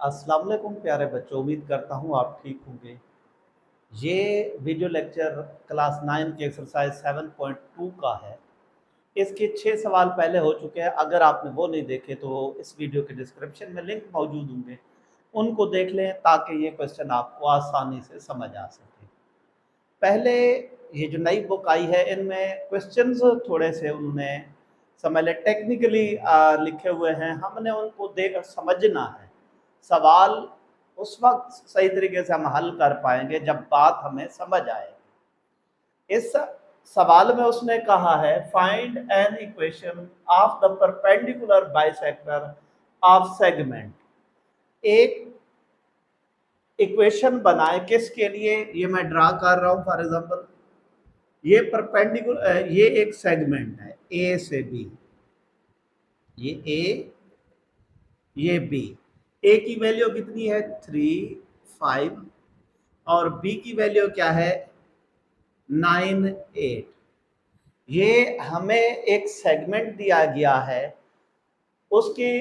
अस्सलाम वालेकुम प्यारे बच्चों, उम्मीद करता हूँ आप ठीक होंगे। ये वीडियो लेक्चर क्लास 9 की एक्सरसाइज 7.2 का है। इसके 6 सवाल पहले हो चुके हैं। अगर आपने वो नहीं देखे तो इस वीडियो के डिस्क्रिप्शन में लिंक मौजूद होंगे, उनको देख लें ताकि ये क्वेश्चन आपको आसानी से समझ आ सके। पहले ये जो नई बुक आई है इनमें क्वेश्चंस थोड़े से उन्होंने समझ लें टेक्निकली लिखे हुए हैं, हमने उनको देख समझना है। सवाल उस वक्त सही तरीके से हम हल कर पाएंगे जब बात हमें समझ आएगी। इस सवाल में उसने कहा है find an equation of the perpendicular bisector of segment. एक इक्वेशन बनाए किसके लिए, ये मैं ड्रा कर रहा हूं। फॉर एग्जांपल ये परपेंडिकुलर, ये एक सेगमेंट है ए से बी, ये ए ये बी। ए की वैल्यू कितनी है 3, 5 और बी की वैल्यू क्या है 9, 8। ये हमें एक सेगमेंट दिया गया है, उसकी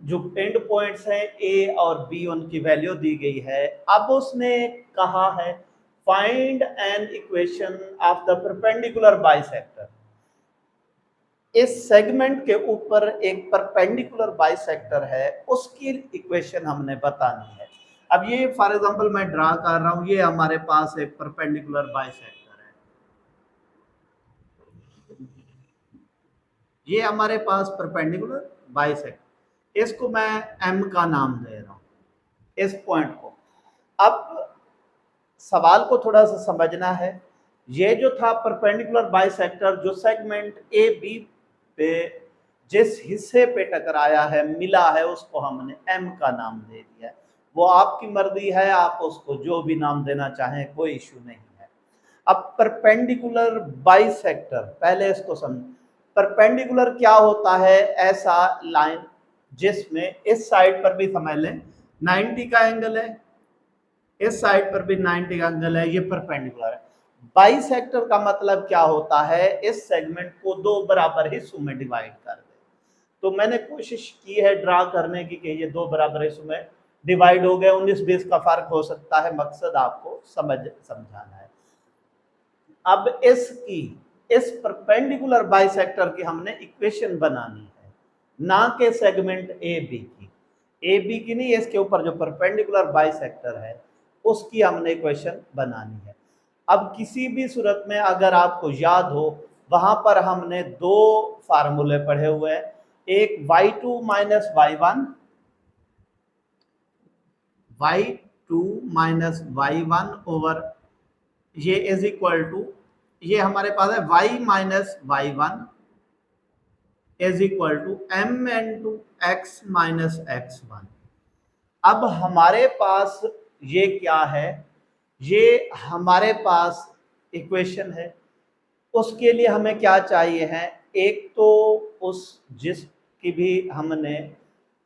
जो एंड पॉइंट्स हैं ए और बी उनकी वैल्यू दी गई है। अब उसने कहा है find an equation of the perpendicular bisector. इस सेगमेंट के ऊपर एक परपेंडिकुलर बाइसेक्टर है, उसकी इक्वेशन हमने बतानी है। अब ये फॉर एग्जांपल मैं ड्रा कर रहा हूं, ये हमारे पास एक परपेंडिकुलर बाइसेक्टर है, ये हमारे पास परपेंडिकुलर बाइसेक्टर, इसको मैं एम का नाम दे रहा हूं इस पॉइंट को। अब सवाल को थोड़ा सा समझना है। ये जो था परपेंडिकुलर बाइसेक्टर, जो सेगमेंट ए बी पे जिस हिस्से पे टकराया है, मिला है, उसको हमने एम का नाम दे दिया है। वो आपकी मर्जी है, आप उसको जो भी नाम देना चाहें, कोई इश्यू नहीं है। अब परपेंडिकुलर बाइसेक्टर, पहले इसको समझ। परपेंडिकुलर क्या होता है, ऐसा लाइन जिसमें इस साइड पर भी समझ लें 90 का एंगल है, इस साइड पर भी 90 का एंगल है, ये परपेंडिकुलर है। बाइसेक्टर का मतलब क्या होता है, इस सेगमेंट को दो बराबर हिस्सों में डिवाइड कर दे। तो मैंने कोशिश की है ड्रा करने की कि ये दो बराबर हिस्सों में डिवाइड हो गए, 19-20 का फर्क हो सकता है, मकसद आपको समझाना है। अब इस परपेंडिकुलर बाइसेक्टर की हमने इक्वेशन बनानी है, ना कि सेगमेंट ए बी की। ए बी की नहीं, इसके ऊपर जो परपेंडिकुलर बाइसेक्टर है उसकी हमने इक्वेशन बनानी है। अब किसी भी सूरत में अगर आपको याद हो, वहां पर हमने दो फार्मूले पढ़े हुए हैं, एक y2 minus y1, y2 minus y1 over ये इज इक्वल टू, ये हमारे पास है y minus y1 is equal to m into x minus x1। अब हमारे पास ये क्या है, ये हमारे पास इक्वेशन है। उसके लिए हमें क्या चाहिए है, एक तो उस जिसकी भी हमने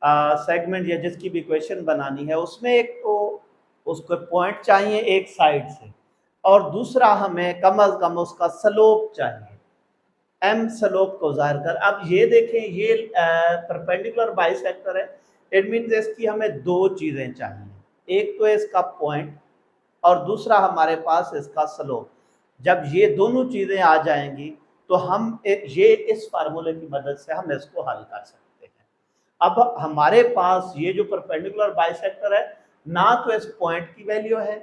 सेगमेंट या जिसकी भी इक्वेशन बनानी है, उसमें एक तो उसको पॉइंट चाहिए एक साइड से, और दूसरा हमें कम अज कम उसका स्लोप चाहिए, एम स्लोप को जाहिर कर। अब ये देखें, ये परपेंडिकुलर बाइसेक्टर है, इट मीन्स इसकी हमें दो चीज़ें चाहिए, एक तो इसका पॉइंट और दूसरा हमारे पास इसका स्लोप। जब ये दोनों चीज़ें आ जाएंगी तो हम ये इस फार्मूले की मदद से हम इसको हल कर सकते हैं। अब हमारे पास ये जो परपेंडिकुलर बाइसेक्टर है, ना तो इस पॉइंट की वैल्यू है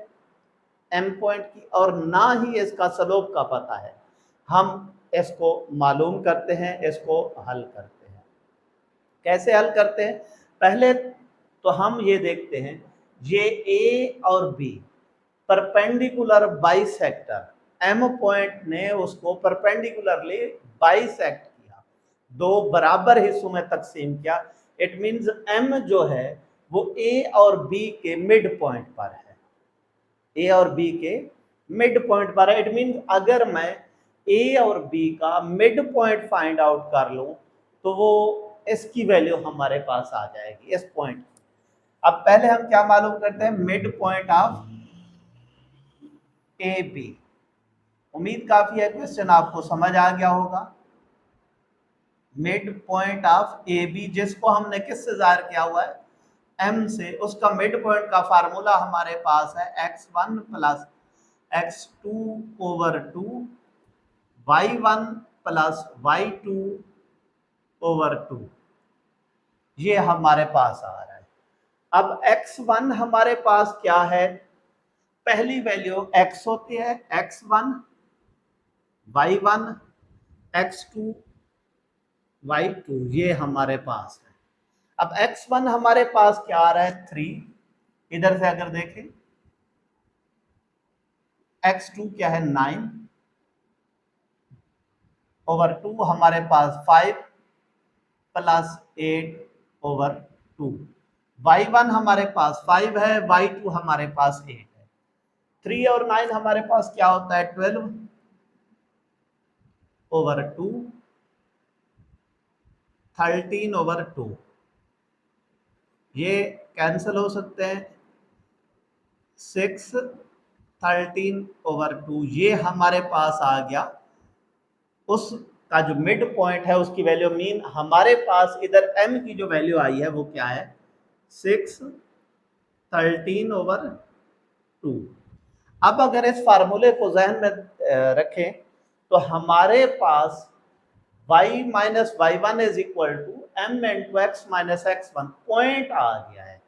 एम पॉइंट की, और ना ही इसका स्लोप का पता है। हम इसको मालूम करते हैं, इसको हल करते हैं। कैसे हल करते हैं, पहले तो हम ये देखते हैं, ये ए और B perpendicular bisector, M point ने उसको परपेंडिकुलरली बाइसेक्ट किया, दो बराबर हिस्सों में तकसीम किया। इट मींस एम जो है वो ए और बी के मिड पॉइंट पर है, ए और बी के मिड पॉइंट पर है। इट मींस अगर मैं ए और बी का मिड पॉइंट फाइंड आउट कर लूं तो वो इसकी वैल्यू हमारे पास आ जाएगी, इस पॉइंट। अब पहले हम क्या मालूम करते हैं, mid point of A B. उम्मीद काफी है क्वेश्चन आपको समझ आ गया होगा। Mid point of A B, जिसको हमने किससे जाहिर किया हुआ है, m से, उसका मिड पॉइंट का फार्मूला हमारे पास है x1 plus x2 over 2 y1 plus y2 over 2, ये हमारे पास आ रहा है। अब x1 हमारे पास क्या है, पहली वैल्यू x होती है, x1 y1 x2 y2, ये हमारे पास है। अब x1 हमारे पास क्या आ रहा है 3, इधर से अगर देखें x2 क्या है 9 ओवर 2, हमारे पास 5 प्लस 8 ओवर 2, y1 हमारे पास 5 है, y2 हमारे पास 8 है, 3 और 9 हमारे पास क्या होता है 12 ओवर 2, 13 ओवर 2, ये कैंसिल हो सकते हैं, 6 13 ओवर 2, ये हमारे पास आ गया। उसका जो मिड पॉइंट है उसकी वैल्यू, मीन हमारे पास इधर m की जो वैल्यू आई है वो क्या है 6 13 ओवर 2। अब अगर इस फार्मूले को जहन में रखें तो हमारे पास y minus Y one is equal to M into x minus x1, point आ गया है,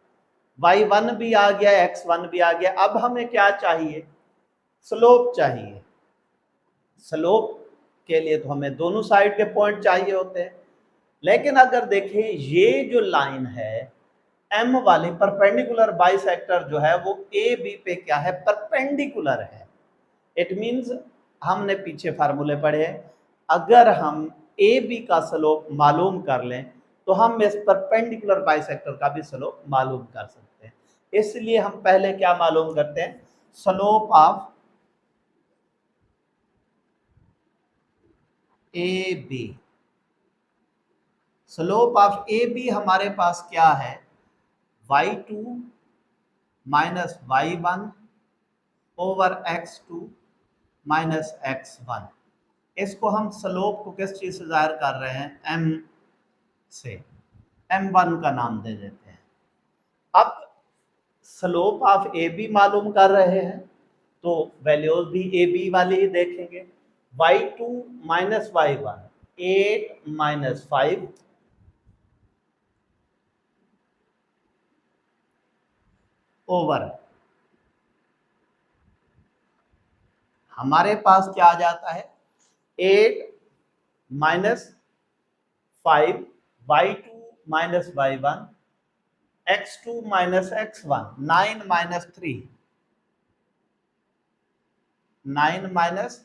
y1 भी आ गया, x1 भी आ गया। अब हमें क्या चाहिए, स्लोप चाहिए। स्लोप के लिए तो हमें दोनों साइड के पॉइंट चाहिए होते हैं, लेकिन अगर देखें ये जो लाइन है m वाली परपेंडिकुलर बाइसेक्टर जो है वो ए बी पे क्या है, परपेंडिकुलर है। इट मींस हमने पीछे फार्मूले पढ़े हैं, अगर हम ए बी का स्लोप मालूम कर लें तो हम इस परपेंडिकुलर बाइसेक्टर का भी स्लोप मालूम कर सकते हैं। इसलिए हम पहले क्या मालूम करते हैं, slope of A B. Slope of A B हमारे पास क्या है, y2 minus y1 over x2 minus x1। इसको हम स्लोप को किस चीज से जाहिर कर रहे हैं, m से, m1 का नाम दे देते हैं। अब स्लोप ऑफ ए बी मालूम कर रहे हैं तो वैल्यूज भी ए बी वाली ही देखेंगे। y2 minus y1 8 minus 5 over, हमारे पास क्या आ जाता है 8 minus 5 y2 minus y1 x2 minus x1 9 minus 3 9 minus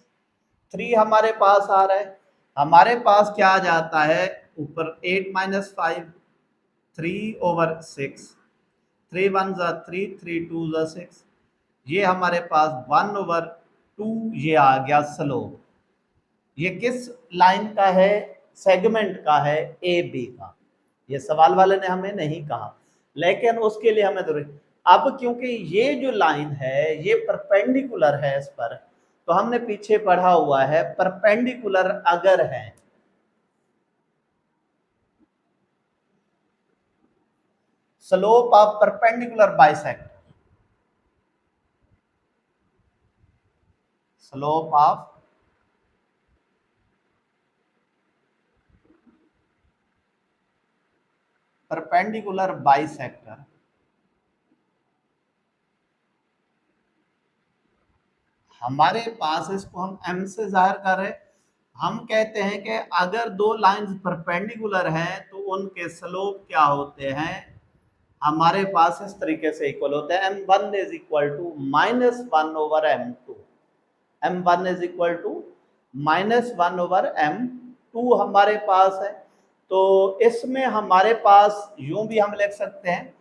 3 हमारे पास आ रहा है। हमारे पास क्या आ जाता है ऊपर 8 माइनस 5 3 ओवर 6, 3 1 ज़ा 3 3 2 ज़ा 6, ये हमारे पास 1 ओवर 2, ये आ गया स्लोप। ये किस लाइन का है, सेगमेंट का है, ए बी का। ये सवाल वाले ने हमें नहीं कहा, लेकिन उसके लिए हमें जरूरी। अब क्योंकि ये जो लाइन है ये परपेंडिकुलर है इस पर, तो हमने पीछे पढ़ा हुआ है परपेंडिकुलर अगर है, slope of perpendicular bisector, slope of perpendicular bisector, हमारे पास, इसको हम m से जाहिर कर रहे हैं। हम कहते हैं कि अगर दो लाइंस परपेंडिकुलर हैं तो उनके स्लोप क्या होते हैं, हमारे पास इस तरीके से इक्वल होते हैं, m1 is equal to minus 1 over m2, m1 is equal to minus 1 over m2 हमारे पास है। तो इसमें हमारे पास यूं भी हम लिख सकते हैं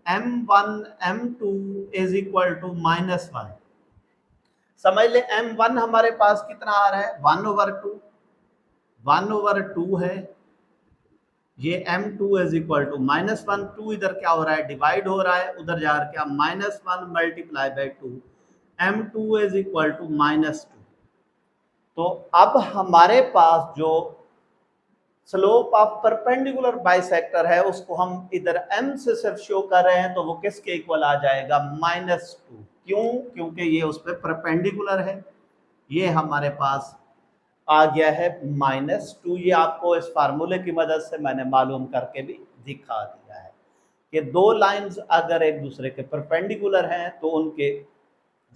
m1 m2 is equal to minus 1। समझ ले m1 हमारे पास कितना आ रहा है 1 ओवर 2, 1 ओवर 2 है, ये m2 is equal to minus 1, 2 इधर क्या हो रहा है डिवाइड हो रहा है, उधर जा क्या minus 1 multiply by 2, m2 is equal to minus 2। तो अब हमारे पास जो स्लोप ऑफ परपेंडिकुलर बाइसेक्टर है उसको हम इधर m से सिर्फ शो कर रहे हैं, तो वो किसके इक्वल आ जाएगा, -2। क्यों? क्योंकि ये उस पर परपेंडिकुलर है। ये हमारे पास आ गया है -2। ये आपको इस फार्मूले की मदद से मैंने मालूम करके भी दिखा दिया है कि दो लाइंस अगर एक दूसरे के परपेंडिकुलर हैं तो उनके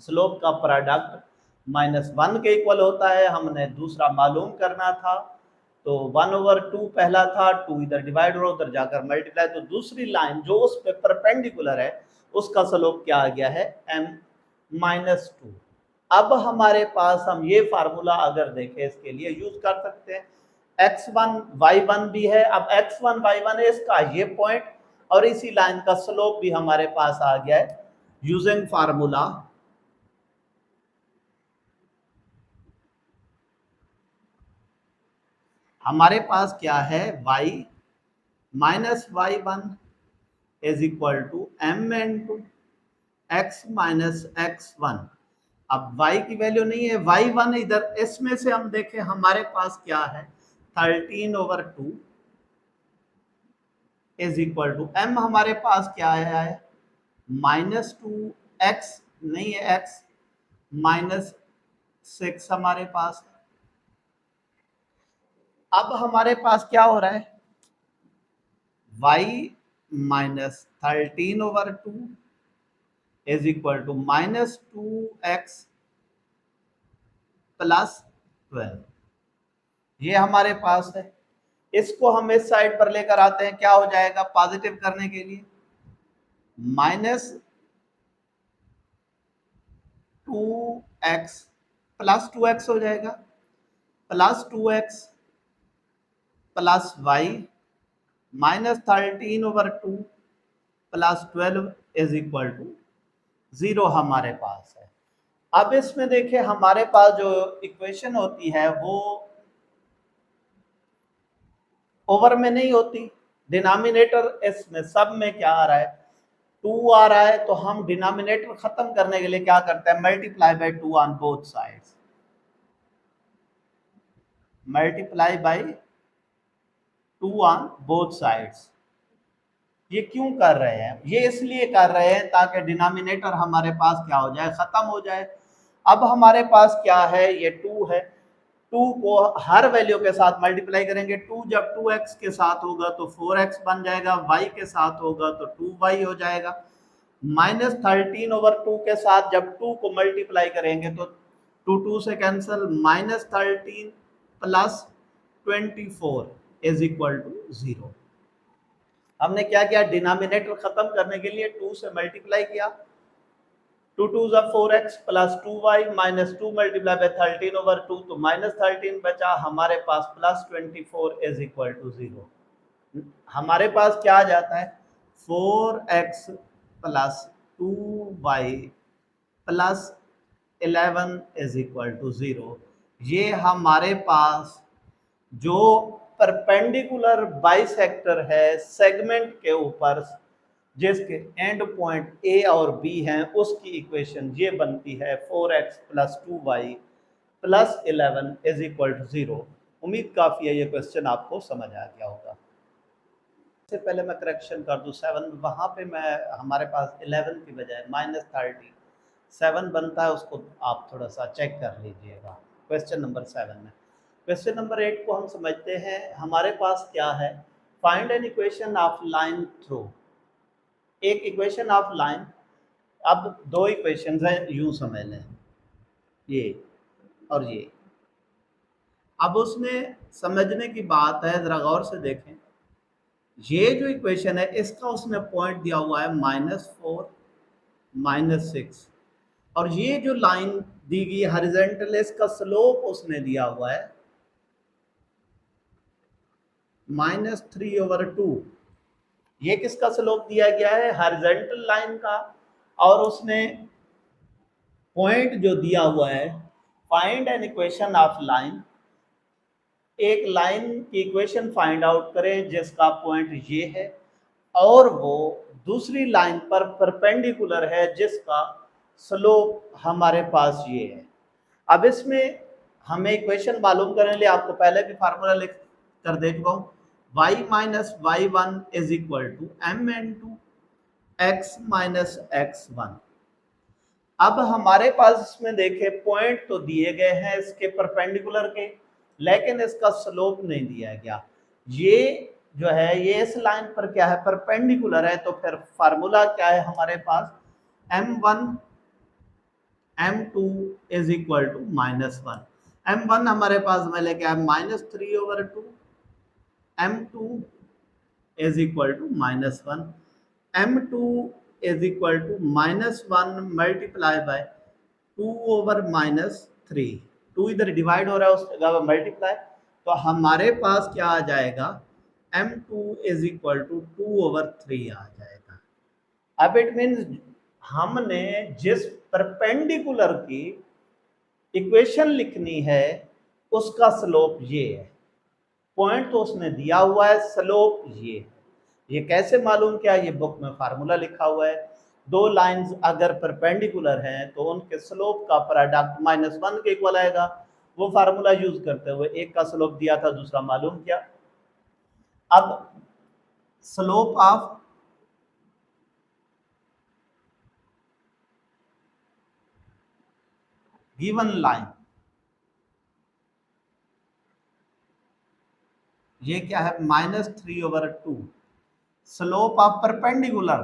स्लोप का प्रोडक्ट -1 के इक्वल होता है। हमने दूसरा मालूम करना था, तो 1/2 पहला था, 2 इधर डिवाइड हो उधर जाकर मल्टीप्लाई, तो दूसरी लाइन जो उस पे परपेंडिकुलर है उसका स्लोप क्या आ गया है, m-2। अब हमारे पास हम ये फार्मूला अगर देखें इसके लिए यूज कर सकते हैं, x1 y1 भी है। अब x1 y1 है इसका ये पॉइंट और इसी लाइन का स्लोप भी हमारे पास आ गया है यूजिंग फार्मूला हमारे पास क्या है, y minus y1 is equal to m into x minus x1। अब y की वैल्यू नहीं है, y1 इधर इसमें से हम देखें हमारे पास क्या है, 13/2 इज इक्वल टू m हमारे पास क्या है, -2x नहीं है, x -6 हमारे पास है। अब हमारे पास क्या हो रहा है, y minus 13/2 is equal to -2x plus 12। ये हमारे पास है। इसको हम इस साइड पर लेकर आते हैं, क्या हो जाएगा, पॉजिटिव करने के लिए -2x प्लस 2x हो जाएगा, plus 2x plus y -13/2 plus 12 is equal to 0 हमारे पास है। अब इसमें देखिए हमारे पास जो इक्वेशन होती है वो ओवर में नहीं होती, डिनोमिनेटर इसमें सब में क्या आ रहा है, 2 आ रहा है, तो हम डिनोमिनेटर खत्म करने के लिए क्या करते हैं, multiply by 2 on both sides, multiply by 2 on both sides. ये क्यों कर रहे हैं, ये इसलिए कर रहे हैं ताकि डिनोमिनेटर हमारे पास क्या हो जाए, खत्म हो जाए। अब हमारे पास क्या है, ये 2 है, 2 को हर वैल्यू के साथ मल्टीप्लाई करेंगे। 2 जब 2x के साथ होगा तो 4x बन जाएगा, y के साथ होगा तो 2y हो जाएगा। -13/2 के साथ जब 2 को मल्टीप्लाई करेंगे तो 2 से cancel, -13 plus 24 is equal to 0। हमने क्या किया, डिनोमिनेटर खत्म करने के लिए 2 से मल्टीप्लाई किया, 2 2 4x plus 2y minus 2 multiply by 13/2, तो -13 बचा हमारे पास, प्लस 24 इज इक्वल टू 0। हमारे पास क्या आ जाता है, 4x plus 2y plus 11 is equal to 0। ये हमारे पास जो परपेंडिकुलर बाइसेक्टर है सेगमेंट के ऊपर जिसके एंड पॉइंट ए और बी हैं, उसकी इक्वेशन ये बनती है 4x plus 2y plus 11 is equal to 0। उम्मीद काफ़ी है ये क्वेश्चन आपको समझ आ गया होगा। इससे पहले मैं करेक्शन कर दूं, 7 वहाँ पे मैं हमारे पास 11 की बजाय -37 बनता है, उसको आप थोड़ा सा चेक कर लीजिएगा क्वेश्चन नंबर 7 में। क्वेश्चन नंबर 8 को हम समझते हैं। हमारे पास क्या है, find an equation of line through, एक इक्वेशन ऑफ लाइन। अब दो इक्वेशंस हैं, यूं समझ लें, ये और ये। अब उसमें समझने की बात है, जरा गौर से देखें, ये जो इक्वेशन है इसका उसने पॉइंट दिया हुआ है -4 -6, और ये जो लाइन दी गई हॉरिजॉन्टल, इसका स्लोप उसने दिया हुआ है -3/2। ये किसका स्लोप दिया गया है, हॉरिजॉन्टल लाइन का, और उसने पॉइंट जो दिया हुआ है, find an equation of line, एक लाइन की इक्वेशन फाइंड आउट करें जिसका पॉइंट ये है और वो दूसरी लाइन पर परपेंडिकुलर है जिसका स्लोप हमारे पास ये है। अब इसमें हमें इक्वेशन मालूम करने के लिए आपको पहले भी फार्मूला कर दे चुका हूँ। y minus Y one is equal to m into x minus x one. अब हमारे पास इसमें देखे पॉइंट तो दिए गए हैं इसके परपेंडिकुलर के, लेकिन इसका स्लोप नहीं दिया गया। ये जो है ये इस लाइन पर क्या है, परपेंडिकुलर है, तो फिर फार्मूला क्या है हमारे पास, m1 m2 is equal to -1। m1 हमारे पास में लेके आए -3/2, m2 is equal to -1, m2 is equal to -1 multiply by 2/-3। 2 इधर डिवाइड हो रहा है, उस जगह पर मल्टीप्लाई, तो हमारे पास क्या आ जाएगा, m2 इज इक्वल टू 2/3 आ जाएगा। अब इट मीन्स हमने जिस परपेंडिकुलर की इक्वेशन लिखनी है उसका स्लोप ये है। पॉइंट तो उसने दिया हुआ है, स्लोप ये कैसे मालूम किया, ये बुक में फार्मूला लिखा हुआ है। दो लाइंस अगर परपेंडिकुलर हैं तो उनके स्लोप का प्रोडक्ट -1 के इक्वल आएगा। वो फार्मूला यूज करते हुए एक का स्लोप दिया था, दूसरा मालूम किया। अब स्लोप ऑफ गिवन लाइन, ये क्या है, -3/2। Slope of perpendicular,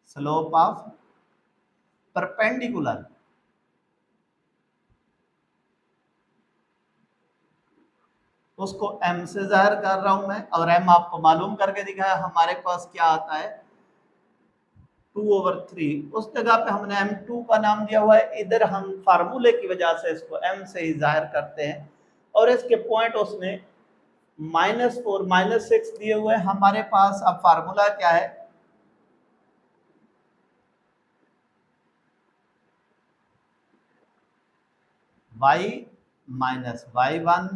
slope of perpendicular, उसको m से जाहिर कर रहा हूं मैं, और m आपको मालूम करके दिखाया हमारे पास क्या आता है, 2/3। उस जगह पे हमने m2 का नाम दिया हुआ है, इधर हम फार्मूले की वजह से इसको m से ही जाहिर करते हैं। और इसके पॉइंट उसने -4 -6 दिए हुए हैं हमारे पास। अब फार्मूला क्या है, y minus Y one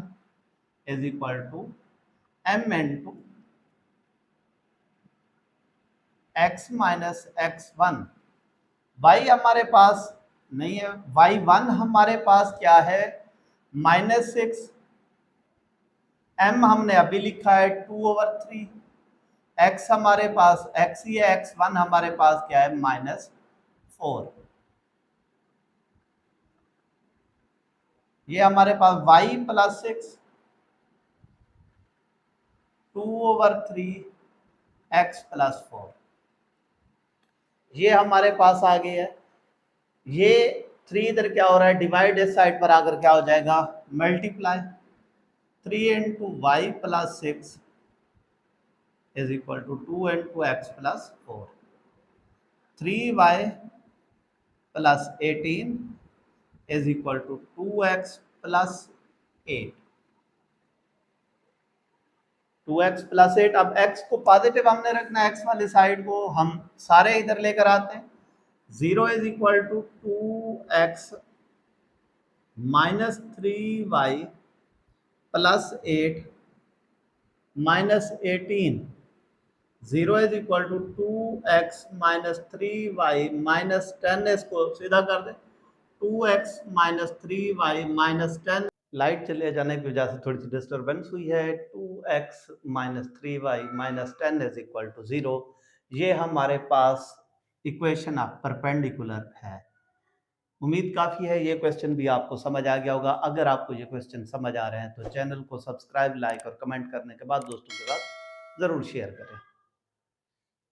is equal to m into x minus x one. y हमारे पास नहीं है, y1 हमारे पास क्या है, -6, m हमने अभी लिखा है 2/3, x हमारे पास x ही है, x1 हमारे पास क्या है, -4। ये हमारे पास y प्लस 6 2/3 x प्लस 4, ये हमारे पास आ गया है। ये 3 इधर क्या हो रहा है, डिवाइड इस साइड पर आकर क्या हो जाएगा, multiply. 3 into y plus 6 is equal to 2 into x plus 4। 3y plus 18 is equal to 2x plus 8। 2x plus 8। अब x को पॉजिटिव हमने रखना है, x वाली साइड को हम सारे इधर लेकर आते हैं। 0 is equal to 2x minus 3y plus 8 minus 18। 0 is equal to 2x minus 3y minus 10, इसको सीधा कर दे, 2x minus 3y minus 10। Light चले जाने की वजह से थोड़ी सी डिस्टर्बेंस हुई है। 2x minus 3y minus 10 is equal to 0। ये हमारे पास इक्वेशन ऑफ परपेंडिकुलर है। उम्मीद काफ़ी है ये क्वेश्चन भी आपको समझ आ गया होगा। अगर आपको ये क्वेश्चन समझ आ रहे हैं तो चैनल को सब्सक्राइब, लाइक और कमेंट करने के बाद दोस्तों के साथ ज़रूर शेयर करें।